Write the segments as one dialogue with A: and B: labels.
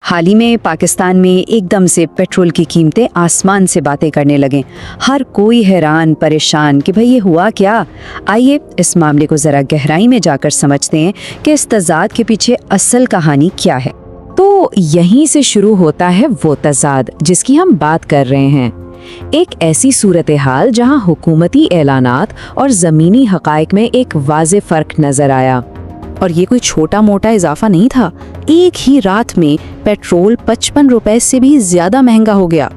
A: हाल ही में पाकिस्तान में एकदम से पेट्रोल की कीमतें आसमान से बातें करने लगे। हर कोई हैरान परेशान कि भाई ये हुआ क्या। आइए इस मामले को ज़रा गहराई में जाकर समझते हैं कि इस तज़ाद के पीछे असल कहानी क्या है।
B: तो यहीं से शुरू होता है वो तज़ाद जिसकी हम बात कर रहे हैं। एक ऐसी सूरत हाल जहां हुकूमती ऐलानात और ज़मीनी हक़ाइक़ में एक वाज़े फ़र्क नज़र आया। और ये कोई छोटा मोटा इजाफा नहीं था। एक ही रात में पेट्रोल 55 रुपए से भी ज़्यादा महंगा हो गया।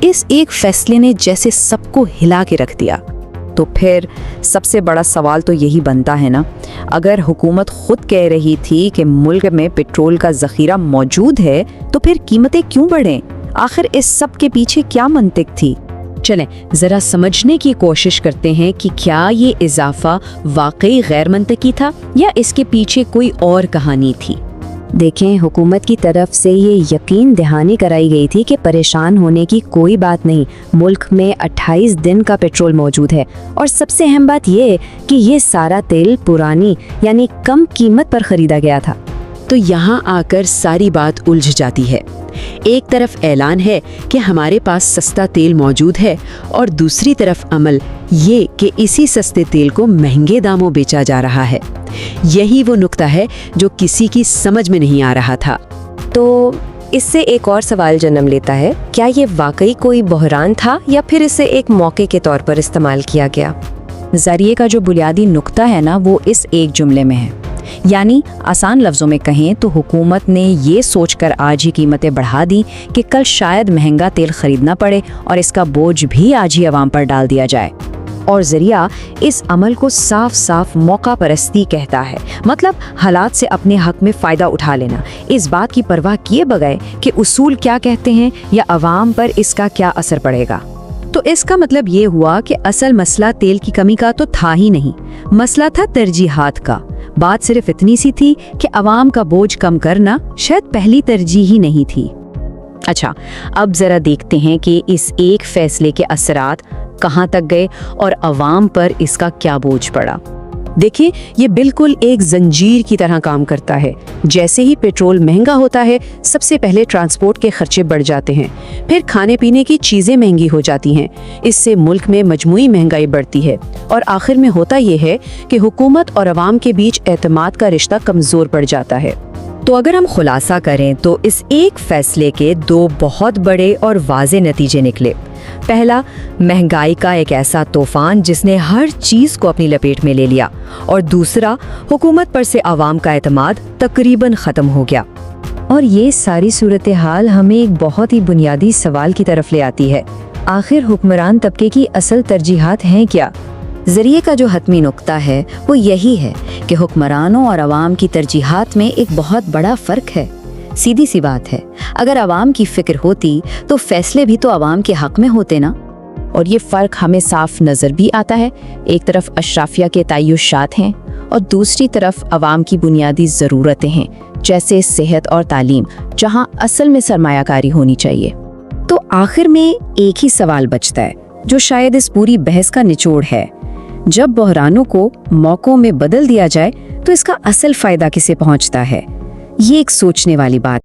B: इस एक फैसले ने जैसे सबको हिला के रख दिया।
A: तो फिर सबसे बड़ा सवाल तो यही बनता है ना, अगर हुकूमत खुद कह रही थी कि मुल्क में पेट्रोल का ज़ख़ीरा मौजूद है तो फिर कीमतें क्यों बढ़ें? आखिर इस सब के पीछे क्या मंतिक थी?
B: चलें ज़रा समझने की कोशिश करते हैं कि क्या ये इजाफा वाकई गैर मंतकी था या इसके पीछे कोई और कहानी थी।
C: देखें, हुकूमत की तरफ से ये यकीन दहानी कराई गई थी कि परेशान होने की कोई बात नहीं, मुल्क में 28 दिन का पेट्रोल मौजूद है। और सबसे अहम बात ये कि ये सारा तेल पुरानी यानी कम कीमत पर खरीदा गया था।
B: तो यहाँ आकर सारी बात उलझ जाती है। एक तरफ ऐलान है कि हमारे पास सस्ता तेल मौजूद है और दूसरी तरफ अमल ये कि इसी सस्ते तेल को महंगे दामों बेचा जा रहा है। यही वो नुक्ता है जो किसी की समझ में नहीं आ रहा था।
C: तो इससे एक और सवाल जन्म लेता है, क्या ये वाकई कोई बहरान था या फिर इसे एक मौके के तौर पर इस्तेमाल किया गया?
A: ज़रिए का जो बुनियादी नुक्ता है ना, वो इस एक जुमले में है। यानी आसान लफ्ज़ों में कहें तो हुकूमत ने ये सोचकर आज ही कीमतें बढ़ा दी कि कल शायद महंगा तेल खरीदना पड़े और इसका बोझ भी आज ही आवाम पर डाल दिया जाए। और ज़रिया इस अमल को साफ साफ मौका परस्ती कहता है, मतलब हालात से अपने हक में फ़ायदा उठा लेना, इस बात की परवाह किए बगैर कि उसूल क्या कहते हैं या आवाम पर इसका क्या असर पड़ेगा।
B: तो इसका मतलब ये हुआ कि असल मसला तेल की कमी का तो था ही नहीं, मसला था तरजीहात का। बात सिर्फ इतनी सी थी कि अवाम का बोझ कम करना शायद पहली तरजीह ही नहीं थी।
A: अच्छा, अब ज़रा देखते हैं कि इस एक फैसले के असरात कहाँ तक गए और अवाम पर इसका क्या बोझ पड़ा।
B: देखिए, ये बिल्कुल एक जंजीर की तरह काम करता है। जैसे ही पेट्रोल महंगा होता है, सबसे पहले ट्रांसपोर्ट के खर्चे बढ़ जाते हैं, फिर खाने पीने की चीज़ें महंगी हो जाती हैं। इससे मुल्क में मजमूई महंगाई बढ़ती है और आखिर में होता ये है कि हुकूमत और अवाम के बीच एतमाद का रिश्ता कमज़ोर पड़ जाता है।
A: तो अगर हम खुलासा करें तो इस एक फैसले के दो बहुत बड़े और वाज़े नतीजे निकले। पहला, महंगाई का एक ऐसा तूफान जिसने हर चीज़ को अपनी लपेट में ले लिया, और दूसरा, हुकूमत पर से आवाम का एतमाद तकरीबन ख़त्म हो गया।
C: और ये सारी सूरत हाल हमें एक बहुत ही बुनियादी सवाल की तरफ ले आती है, आखिर हुक्मरान तबके की असल तरजीहात हैं क्या?
A: ज़रिए का जो हतमी नुक्ता है वो यही है कि हुक्मरानों और अवाम की तरजीहात में एक बहुत बड़ा फ़र्क है। सीधी सी बात है, अगर अवाम की फ़िक्र होती तो फैसले भी तो अवाम के हक़ में होते ना।
B: और ये फ़र्क हमें साफ नज़र भी आता है। एक तरफ अशराफिया के तय्युशात हैं और दूसरी तरफ अवाम की बुनियादी ज़रूरतें हैं, जैसे सेहत और तालीम, जहाँ असल में सरमायाकारी होनी चाहिए।
A: तो आखिर में एक ही सवाल बचता है जो शायद इस पूरी बहस का निचोड़ है। जब बहरानों को मौक़ों में बदल दिया जाए तो इसका असल फ़ायदा किसे पहुंचता है? ये एक सोचने वाली बात